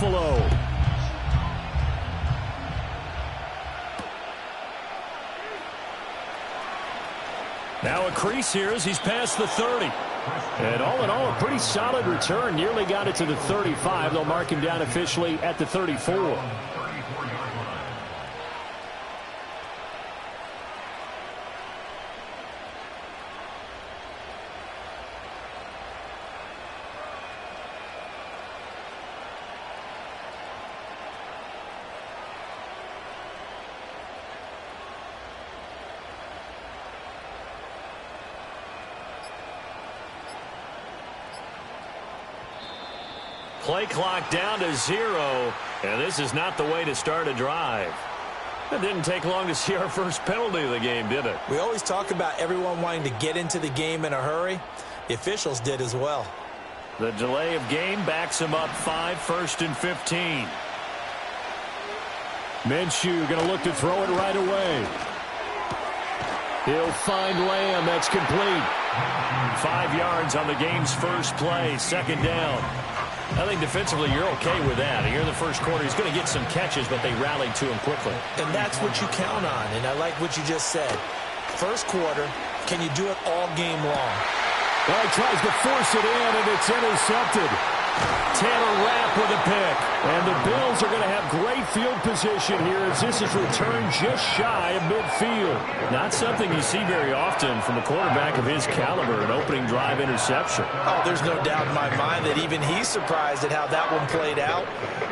Buffalo. Now a crease here as he's past the 30. And all in all, a pretty solid return. Nearly got it to the 35. They'll mark him down officially at the 34. Play clock down to 0, and this is not the way to start a drive. It didn't take long to see our first penalty of the game, did it? We always talk about everyone wanting to get into the game in a hurry. The officials did as well. The delay of game backs him up 5, 1st and 15. Minshew going to look to throw it right away. He'll find Lamb. That's complete. 5 yards on the game's first play, 2nd down. I think defensively you're okay with that. Here in the first quarter, he's going to get some catches, but they rallied to him quickly. And that's what you count on, and I like what you just said. First quarter, can you do it all game long? Well, he tries to force it in, and it's intercepted. Taylor Rapp with a pick. And the Bills are going to have great field position here as this is returned just shy of midfield. Not something you see very often from a quarterback of his caliber, an opening drive interception. Oh, there's no doubt in my mind that even he's surprised at how that one played out.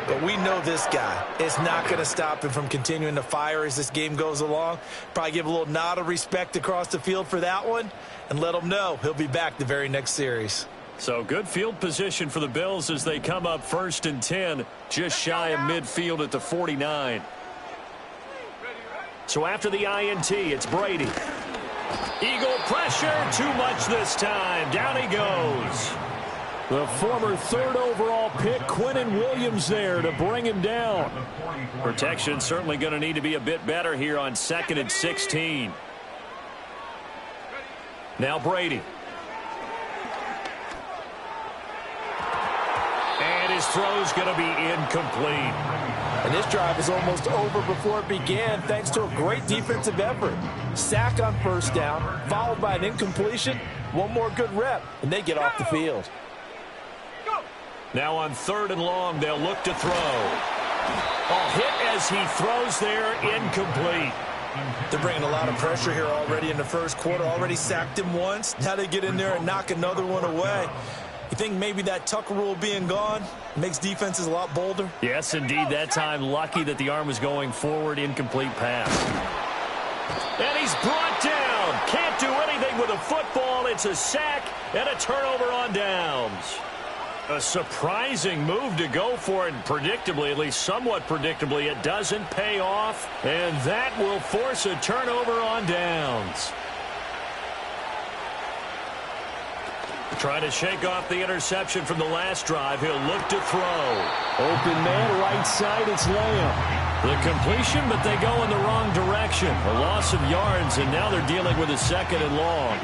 But we know this guy. It's not going to stop him from continuing to fire as this game goes along. Probably give a little nod of respect across the field for that one and let him know he'll be back the very next series. So good field position for the Bills as they come up 1st and 10, just shy of midfield at the 49. So after the INT, it's Brady. Eagle pressure, too much this time. Down he goes. The former 3rd overall pick, Quinnen Williams, there to bring him down. Protection certainly going to need to be a bit better here on 2nd and 16. Now Brady. And his throw's going to be incomplete. And this drive is almost over before it began thanks to a great defensive effort. Sack on 1st down, followed by an incompletion. One more good rep, and they get off the field. Now on 3rd and long, they'll look to throw. A hit as he throws there, incomplete. They're bringing a lot of pressure here already in the first quarter. Already sacked him once. Now they get in there and knock another one away. You think maybe that Tucker rule being gone makes defenses a lot bolder? Yes, indeed. That time, lucky that the arm was going forward. Incomplete pass. And he's brought down. Can't do anything with a football. It's a sack and a turnover on downs. A surprising move to go for it, and predictably, at least somewhat predictably, it doesn't pay off. And that will force a turnover on downs. Trying to shake off the interception from the last drive. He'll look to throw. Open man, right side, it's Lamb. The completion, but they go in the wrong direction. A loss of yards, and now they're dealing with a 2nd and long.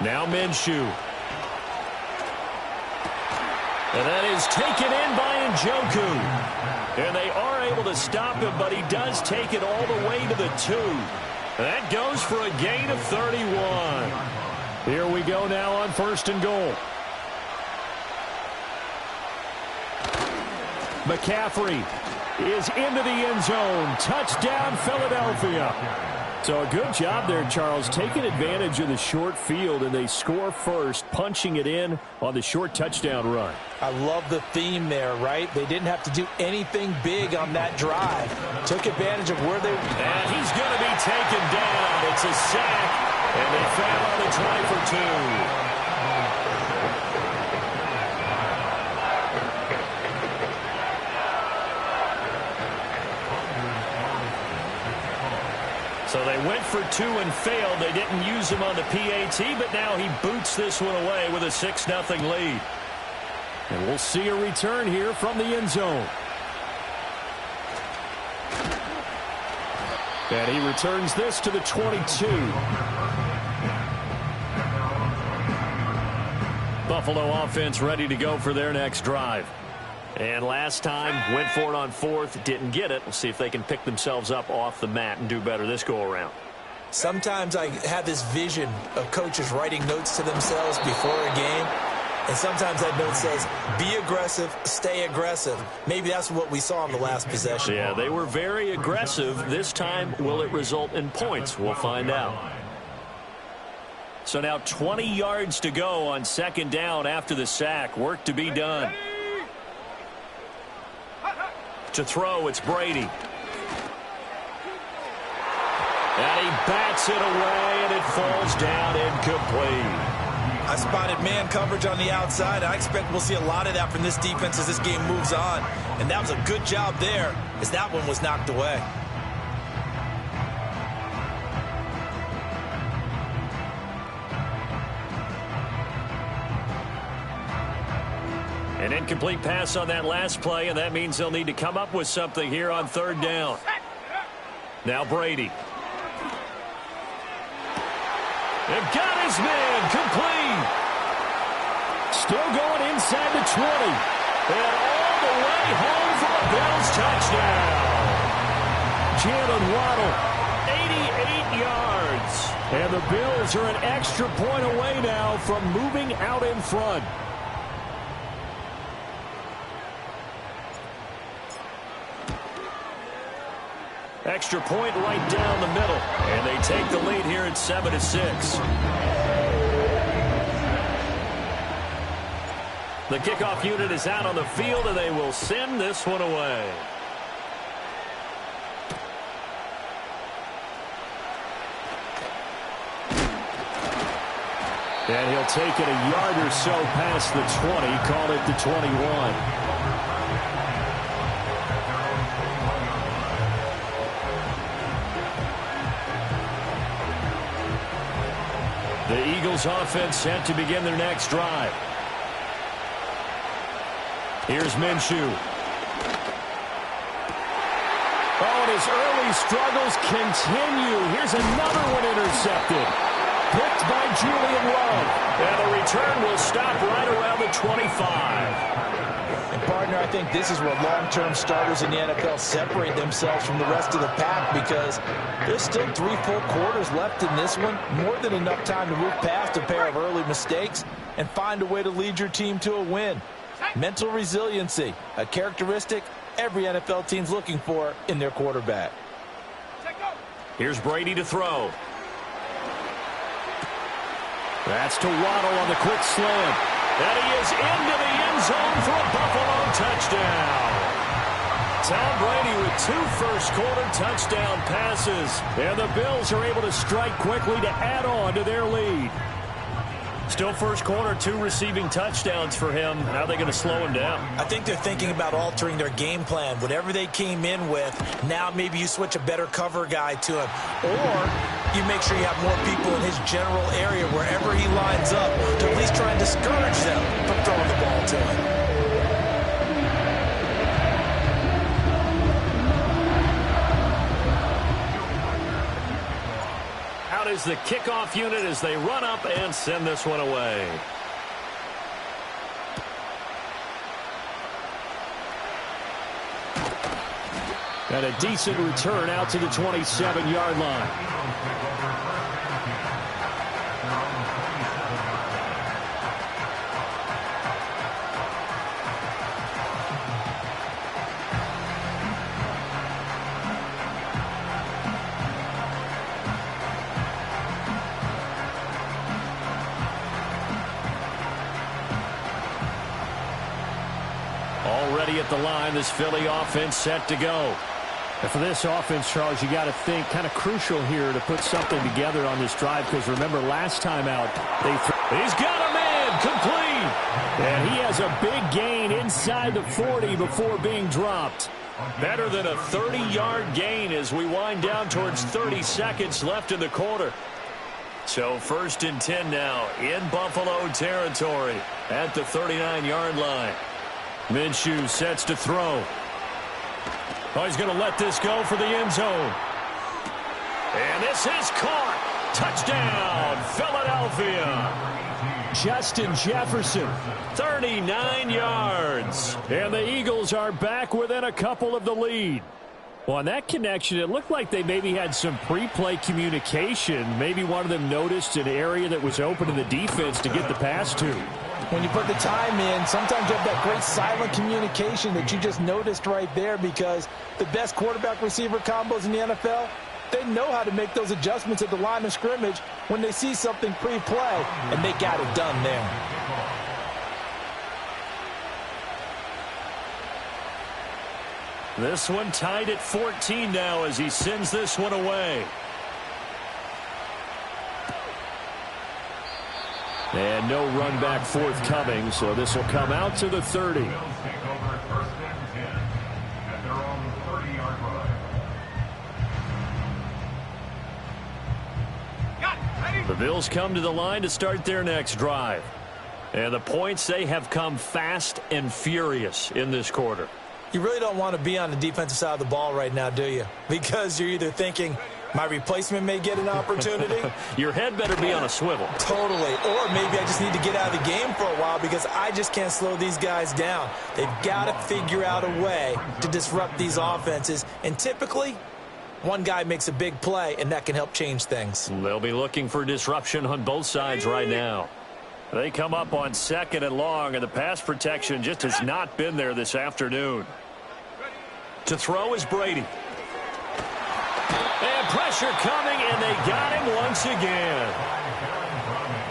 Now Minshew. And that is taken in by Njoku. And they are able to stop him, but he does take it all the way to the 2. That goes for a gain of 31. Here we go now on 1st and goal. McCaffrey is into the end zone. Touchdown, Philadelphia. So a good job there, Charles, taking advantage of the short field, and they score first, punching it in on the short touchdown run. I love the theme there, right? They didn't have to do anything big on that drive. Took advantage of where they... And he's going to be taken down. It's a sack, and they foul on the try for 2. So they went for 2 and failed. They didn't use him on the PAT, but now he boots this one away with a 6-0 lead. And we'll see a return here from the end zone. And he returns this to the 22. Buffalo offense ready to go for their next drive. And last time, went for it on fourth, didn't get it. We'll see if they can pick themselves up off the mat and do better this go-around. Sometimes I have this vision of coaches writing notes to themselves before a game. And sometimes that note says, be aggressive, stay aggressive. Maybe that's what we saw in the last possession. Yeah, they were very aggressive. This time, will it result in points? We'll find out. So now 20 yards to go on second down after the sack. Work to be done. To throw, it's Brady. And he bats it away, and it falls down incomplete. I spotted man coverage on the outside. I expect we'll see a lot of that from this defense as this game moves on. And that was a good job there as that one was knocked away. An incomplete pass on that last play, and that means they'll need to come up with something here on third down. Now Brady. They've got his man complete. Still going inside the 20. And all the way home for a Bills touchdown. Jalen Waddle, 88 yards. And the Bills are an extra point away now from moving out in front. Extra point right down the middle. And they take the lead here at 7-6. The kickoff unit is out on the field, and they will send this one away. And he'll take it a yard or so past the 20, call it the 21. The Eagles offense set to begin their next drive. Here's Minshew. Oh, and his early struggles continue. Here's another one intercepted. Picked by Julian Love. And the return will stop right around the 25. And, partner, I think this is where long-term starters in the NFL separate themselves from the rest of the pack because there's still 3 full quarters left in this one. More than enough time to move past a pair of early mistakes and find a way to lead your team to a win. Mental resiliency, a characteristic every NFL team's looking for in their quarterback. Here's Brady to throw. That's to Waddle on the quick slant. And he is into the end zone for a Buffalo touchdown. Tom Brady with 2 first-quarter touchdown passes. And the Bills are able to strike quickly to add on to their lead. Still first quarter, 2 receiving touchdowns for him. How are they going to slow him down? I think they're thinking about altering their game plan. Whatever they came in with, now maybe you switch a better cover guy to him. Or you make sure you have more people in his general area wherever he lines up to at least try and discourage them from throwing the ball to him. Is the kickoff unit as they run up and send this one away. And a decent return out to the 27-yard line. Already at the line, this Philly offense set to go. And for this offense, Charles, you got to think kind of crucial here to put something together on this drive because remember last time out, he's got a man complete. And he has a big gain inside the 40 before being dropped. Better than a 30-yard gain as we wind down towards 30 seconds left in the quarter. So 1st and 10 now in Buffalo territory at the 39-yard line. Minshew sets to throw. Oh, he's going to let this go for the end zone. And this is caught. Touchdown, Philadelphia. Justin Jefferson, 39 yards. And the Eagles are back within a couple of the lead. Well, on that connection, it looked like they maybe had some pre-play communication. Maybe one of them noticed an area that was open to the defense to get the pass to. When you put the time in, sometimes you have that great silent communication that you just noticed right there, because the best quarterback-receiver combos in the NFL, they know how to make those adjustments at the line of scrimmage when they see something pre-play, and they got it done there. This one tied at 14 now as he sends this one away. And no run back forthcoming, so this will come out to the 30. The Bills come to the line to start their next drive. And the points, they have come fast and furious in this quarter. You really don't want to be on the defensive side of the ball right now, do you? Because you're either thinking, my replacement may get an opportunity. Your head better be on a swivel. Totally. Or maybe I just need to get out of the game for a while because I just can't slow these guys down. They've got to figure out a way to disrupt these offenses. And typically, one guy makes a big play, and that can help change things. They'll be looking for disruption on both sides right now. They come up on 2nd and long, and the pass protection just has not been there this afternoon. To throw is Brady. And pressure coming, and they got him once again.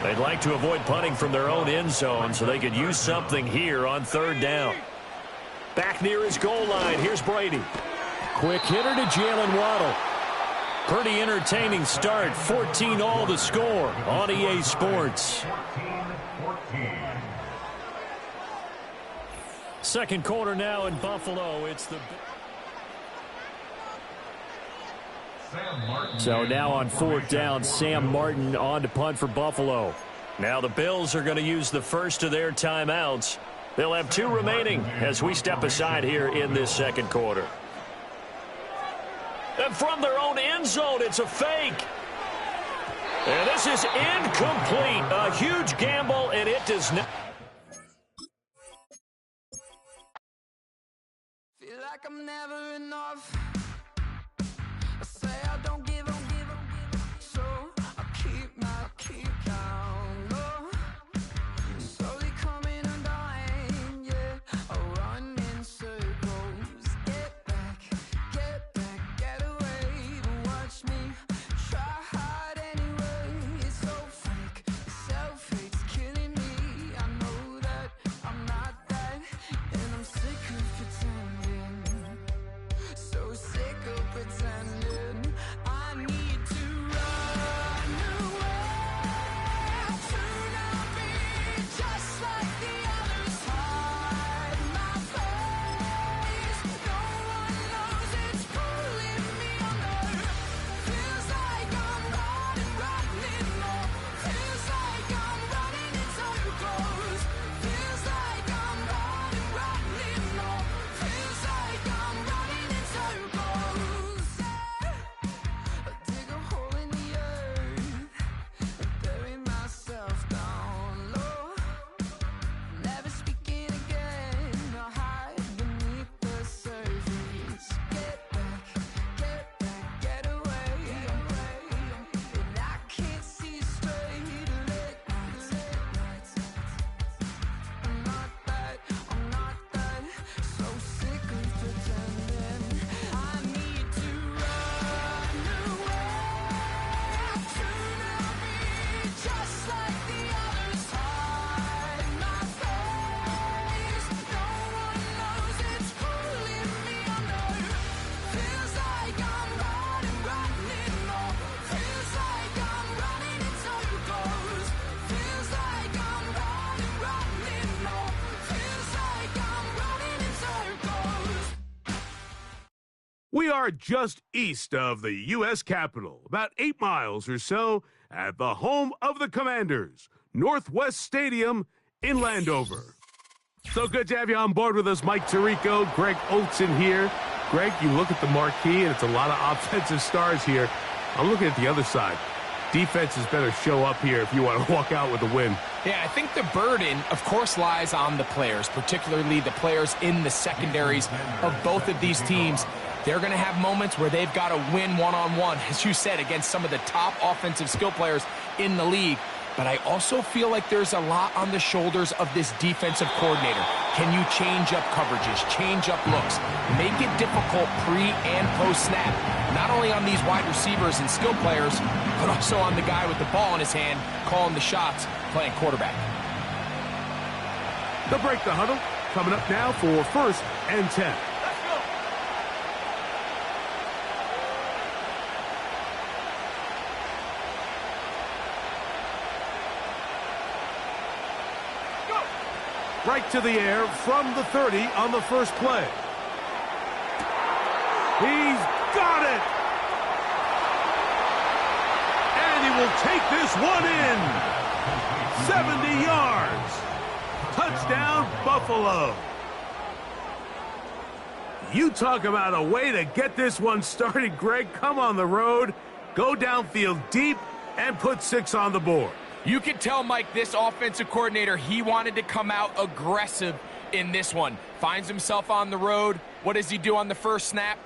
They'd like to avoid punting from their own end zone so they could use something here on 3rd down. Back near his goal line, here's Brady. Quick hitter to Jalen Waddle. Pretty entertaining start. 14-all the score on EA Sports. Second quarter now in Buffalo. It's the... So now on 4th down, Sam Martin on to punt for Buffalo. Now the Bills are going to use the first of their timeouts. They'll have 2 remaining as we step aside here in this second quarter. And from their own end zone, it's a fake. And this is incomplete. A huge gamble, and it does not. Feel like I'm never enough. I say I don't give up, so I keep down low. Slowly coming undone, yeah. I run in circles. Get back, get away. But watch me try hard anyway. It's so fake, self-hate's killing me. I know that I'm not that, and I'm sick of pretending. So sick of pretending. I need to run away to not be just like the others. Hide my face. No one knows it's pulling me under. Feels like I'm running more. Feels like I'm running in circles. Feels like I'm running more. Feels like I'm running in circles. I dig a hole in the earth and bury myself down low. Never speaking again. I hide beneath the surface. Get back, get away. And I can't see straight late nights. I'm not that. So sick of pretending. I need to run away to not be just like the others. Hide my face. No one knows it's pulling me under. Feels like I'm running more. Feels like I'm running in circles. Feels like I'm running more. Feels like I'm running in circles. We are just east of the U.S. Capitol, about 8 miles or so, at the home of the Commanders, Northwest Stadium in Landover. So good to have you on board with us, Mike Tirico, Greg Olson here. Greg, you look at the marquee, and it's a lot of offensive stars here. I'm looking at the other side. Defenses better show up here if you want to walk out with a win. Yeah, I think the burden, of course, lies on the players, particularly the players in the secondaries of both of these teams. They're going to have moments where they've got to win one-on-one, as you said, against some of the top offensive skill players in the league. But I also feel like there's a lot on the shoulders of this defensive coordinator. Can you change up coverages, change up looks, make it difficult pre- and post-snap, not only on these wide receivers and skill players, but also on the guy with the ball in his hand, calling the shots, playing quarterback. They'll break the huddle. Coming up now for 1st and 10. Right to the air from the 30 on the first play. He's got it! And he will take this one in. 70 yards. Touchdown, Buffalo. You talk about a way to get this one started, Greg. Come on the road, go downfield deep, and put 6 on the board. You can tell, Mike, this offensive coordinator, he wanted to come out aggressive in this one. Finds himself on the road. What does he do on the first snap?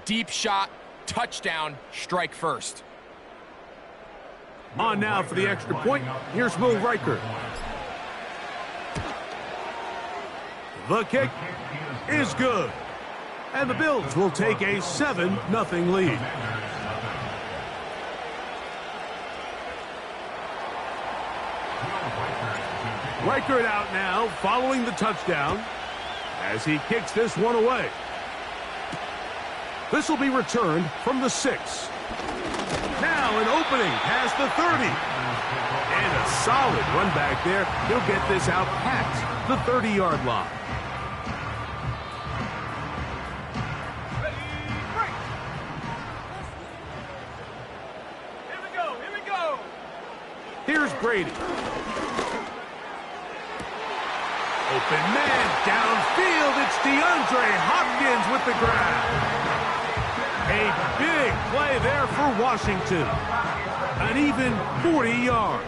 Deep shot, touchdown, strike first. On now for the extra point. Here's Will Riker. The kick is good. And the Bills will take a 7-0 lead. Riker it out now, following the touchdown, as he kicks this one away. This will be returned from the 6. Now an opening past the 30. And a solid run back there. He'll get this out past the 30-yard line. Here we go. Here's Brady. Open man downfield. It's DeAndre Hopkins with the grab. A big play there for Washington. An even 40 yards.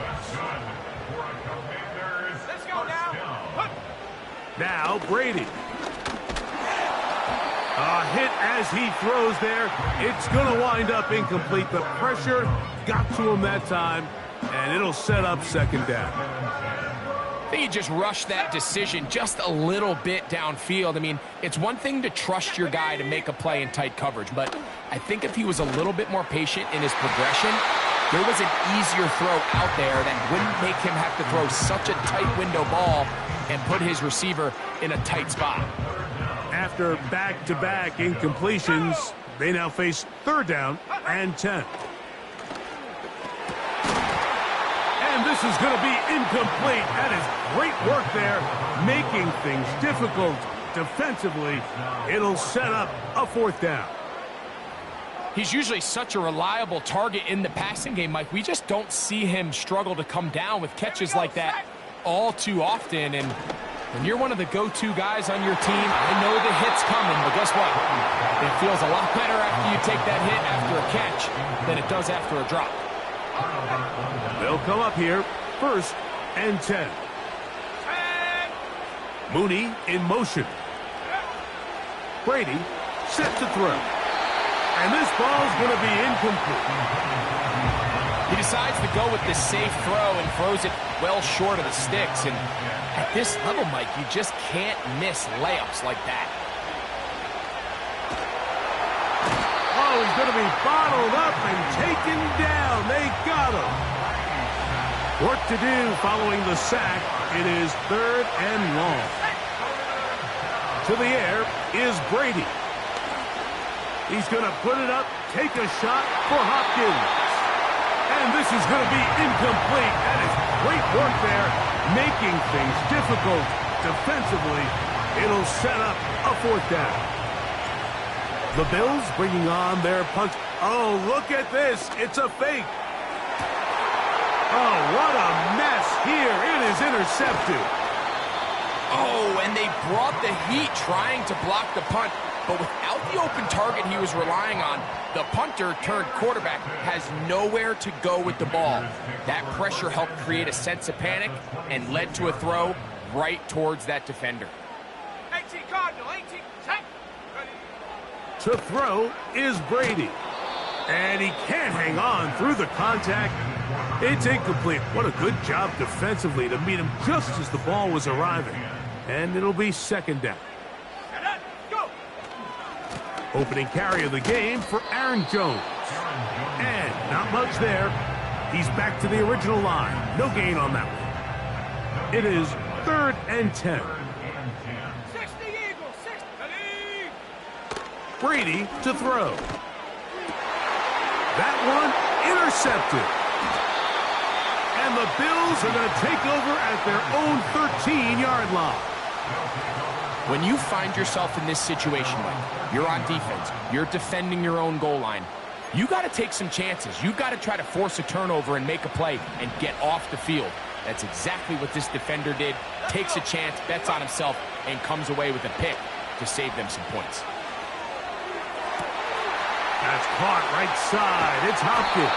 Let's go now. Now Brady. A hit as he throws there. It's going to wind up incomplete. The pressure got to him that time, and it'll set up 2nd down. I think he just rushed that decision just a little bit downfield. I mean, it's one thing to trust your guy to make a play in tight coverage, but I think if he was a little bit more patient in his progression, there was an easier throw out there that wouldn't make him have to throw such a tight window ball and put his receiver in a tight spot. After back-to-back incompletions, they now face 3rd down and 10. And this is going to be incomplete. That is great work there, making things difficult defensively. It'll set up a 4th down. He's usually such a reliable target in the passing game, Mike. We just don't see him struggle to come down with catches like that all too often. And when you're one of the go-to guys on your team, I know the hit's coming, but guess what? It feels a lot better after you take that hit after a catch than it does after a drop. They'll come up here, 1st and 10. Mooney in motion. Brady set to throw. And this ball's going to be incomplete. He decides to go with the safe throw and throws it well short of the sticks. And at this level, Mike, you just can't miss layups like that. Oh, he's going to be bottled up and taken down. They got him. Work to do following the sack. It is 3rd and long. To the air is Brady. He's going to put it up, take a shot for Hopkins. And this is going to be incomplete. That is great work there, making things difficult defensively. It'll set up a 4th down. The Bills bringing on their punch. Oh, look at this. It's a fake. Oh, what a mess here. It is intercepted. Oh, and they brought the heat trying to block the punt. But without the open target he was relying on, the punter turned quarterback has nowhere to go with the ball. That pressure helped create a sense of panic and led to a throw right towards that defender. 18 Cardinal, 18, set. To throw is Brady. And he can't hang on through the contact. It's incomplete. What a good job defensively to meet him just as the ball was arriving. And it'll be second down. Go. Opening carry of the game for Aaron Jones. And not much there. He's back to the original line. No gain on that one. It is 3rd and 10. 60 Eagles, 60. Brady to throw. That one intercepted. And the Bills are going to take over at their own 13-yard line. When you find yourself in this situation, Mike, you're on defense, you're defending your own goal line, you got to take some chances. You got to try to force a turnover and make a play and get off the field. That's exactly what this defender did. Takes a chance, bets on himself, and comes away with a pick to save them some points. That's caught right side. It's Hopkins.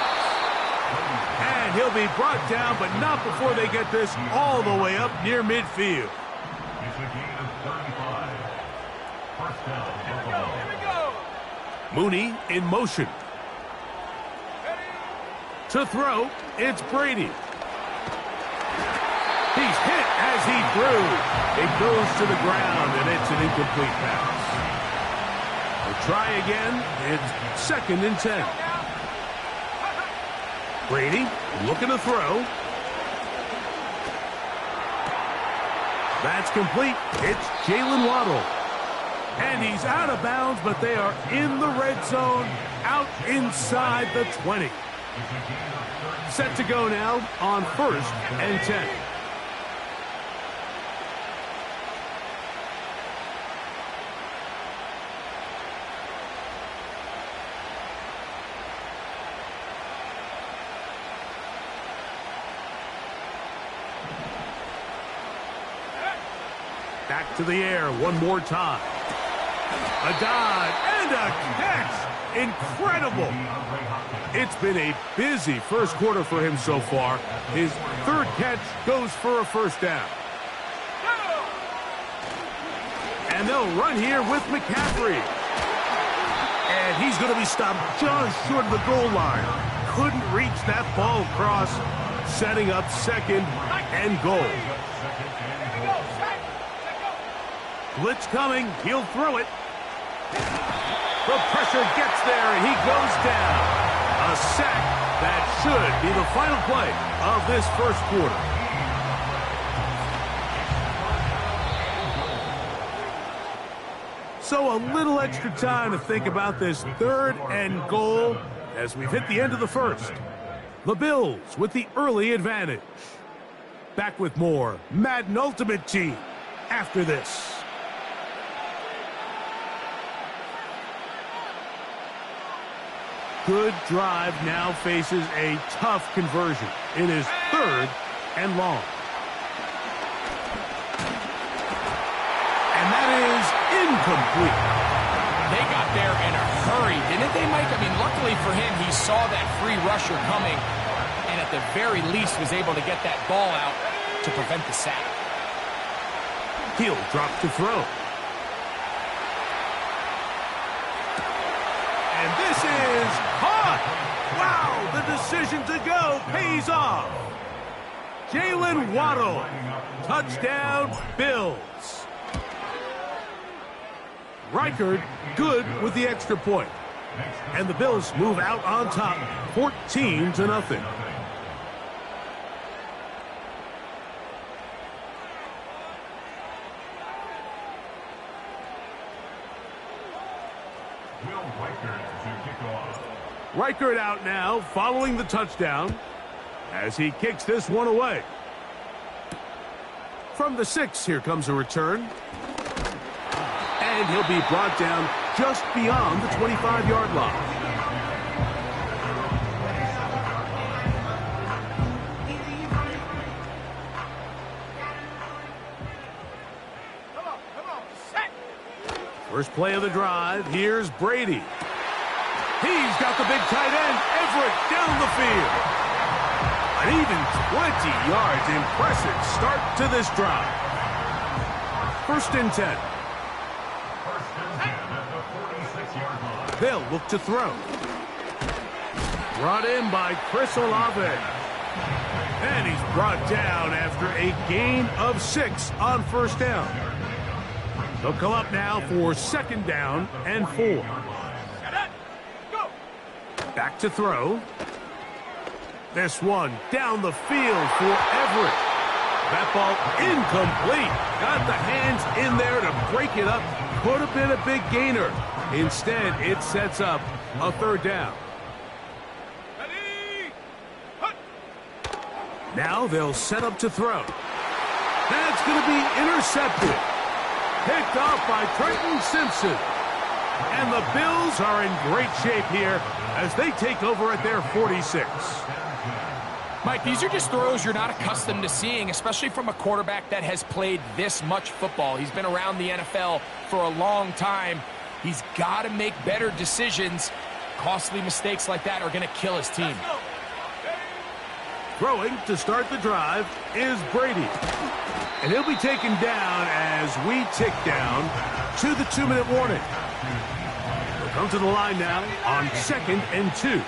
And he'll be brought down, but not before they get this all the way up near midfield. Mooney in motion. To throw, it's Brady. He's hit as he threw. It goes to the ground, and it's an incomplete pass. We'll try again. It's 2nd and 10. Brady looking to throw. That's complete. It's Jalen Waddle. And he's out of bounds, but they are in the red zone, out inside the 20. Set to go now on 1st and 10. Back to the air one more time. A dive and a catch. Incredible. It's been a busy first quarter for him so far. His 3rd catch goes for a 1st down. And they'll run here with McCaffrey. And he's going to be stopped just short of the goal line. Couldn't reach that ball across, setting up 2nd and goal. Blitz coming. He'll throw it. The pressure gets there, and he goes down. A sack that should be the final play of this first quarter. So a little extra time to think about this 3rd and goal as we've hit the end of the first. The Bills with the early advantage. Back with more Madden Ultimate Team after this. Good drive now faces a tough conversion. It is 3rd and long. And that is incomplete. They got there in a hurry, didn't they, Mike? I mean, luckily for him, he saw that free rusher coming and at the very least was able to get that ball out to prevent the sack. He'll drop to throw. And this is caught. Wow, the decision to go pays off. Jalen Waddle. Touchdown, Bills. Reichard good with the extra point. And the Bills move out on top, 14-0. Reichard out now, following the touchdown, as he kicks this one away. From the 6, here comes a return. And he'll be brought down just beyond the 25-yard line. First play of the drive, here's Brady. He's got the big tight end, Everett, down the field. An even 20 yards. Impressive start to this drive. First and 10. They'll look to throw. Brought in by Chris Olave. And he's brought down after a gain of 6 on first down. They'll come up now for second down and 4. Back to throw. This one down the field for Everett. That ball incomplete. Got the hands in there to break it up. Could have been a big gainer. Instead, it sets up a third down. Now they'll set up to throw. That's going to be intercepted. Picked off by Trenton Simpson. And the Bills are in great shape here as they take over at their 46. Mike, these are just throws you're not accustomed to seeing, especially from a quarterback that has played this much football. He's been around the NFL for a long time. He's got to make better decisions. Costly mistakes like that are going to kill his team. Throwing to start the drive is Brady. And he'll be taken down as we tick down to the 2-minute warning. We'll come to the line now on second and 2.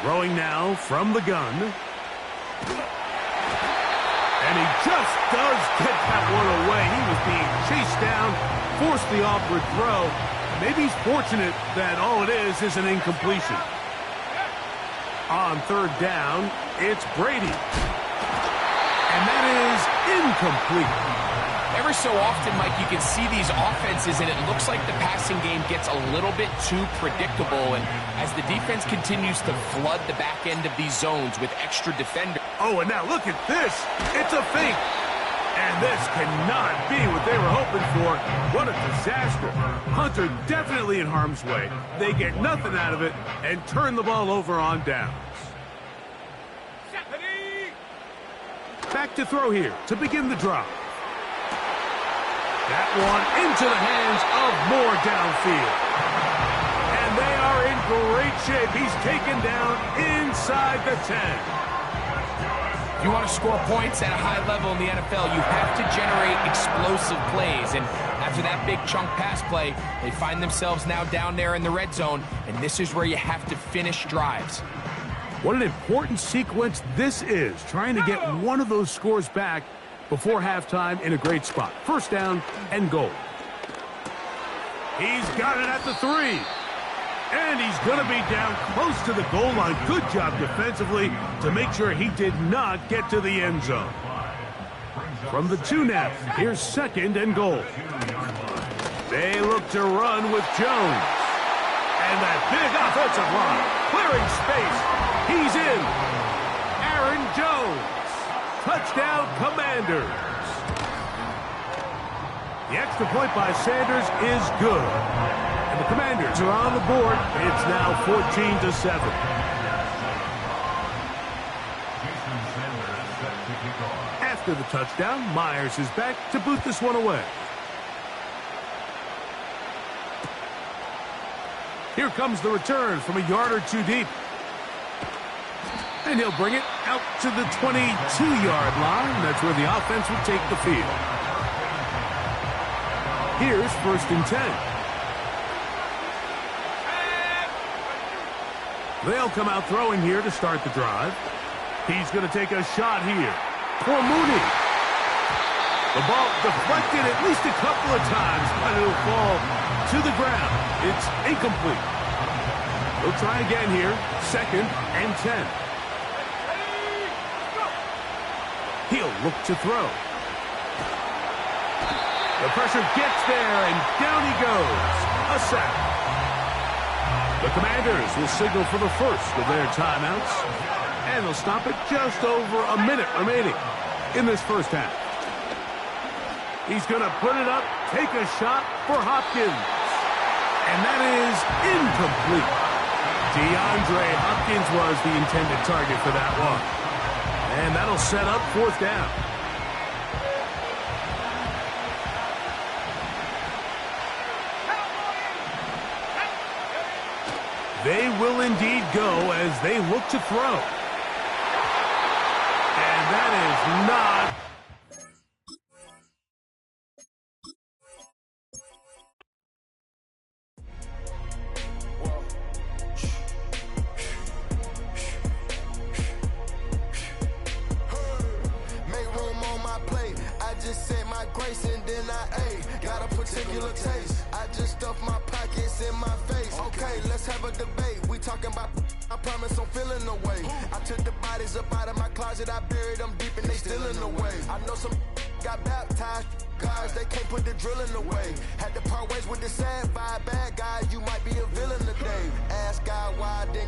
Throwing now from the gun. And he just does get that one away. He was being chased down, forced the awkward throw. Maybe he's fortunate that all it is an incompletion. On third down, it's Brady. And that is incomplete. Every so often, Mike, you can see these offenses, and it looks like the passing game gets a little bit too predictable. And as the defense continues to flood the back end of these zones with extra defenders. Oh, and now look at this. It's a fake. And this cannot be what they were hoping for. What a disaster. Hunter definitely in harm's way. They get nothing out of it and turn the ball over on downs. Back to throw here to begin the drive. That one into the hands of Moore downfield. And they are in great shape. He's taken down inside the 10. If you want to score points at a high level in the NFL, you have to generate explosive plays. And after that big chunk pass play, they find themselves now down there in the red zone, and this is where you have to finish drives. What an important sequence this is, trying to get one of those scores back before halftime in a great spot. First down and goal. He's got it at the 3. And he's going to be down close to the goal line. Good job defensively to make sure he did not get to the end zone. From the 2 now, here's second and goal. They look to run with Jones. And that big offensive line, clearing space. He's in. Aaron Jones. Touchdown, Commanders. The extra point by Sanders is good. And the Commanders are on the board. It's now 14-7. After the touchdown, Myers is back to boot this one away. Here comes the return from a yard or 2 deep. And he'll bring it out to the 22-yard line. That's where the offense will take the field. Here's first and 10. They'll come out throwing here to start the drive. He's going to take a shot here for Mooney. The ball deflected at least a couple of times, but it'll fall to the ground. It's incomplete. They'll try again here, second and 10. He'll look to throw. The pressure gets there, and down he goes. A sack. The Commanders will signal for the first of their timeouts, and they'll stop it just over a minute remaining in this first half. He's going to put it up, take a shot for Hopkins, and that is incomplete. DeAndre Hopkins was the intended target for that one, and that'll set up fourth down. They will indeed go as they look to throw. And that is not... Just said my grace and then I ate. Got a particular taste. I just stuffed my pockets in my face. Okay, let's have a debate. We talking about, I promise I'm feeling the way. I took the bodies up out of my closet. I buried them deep and they still in the way. I know some got baptized. Guys, they can't put the drilling away. Had to part ways with the sad vibe. Bad guy, you might be a villain today. Ask God why I didn't get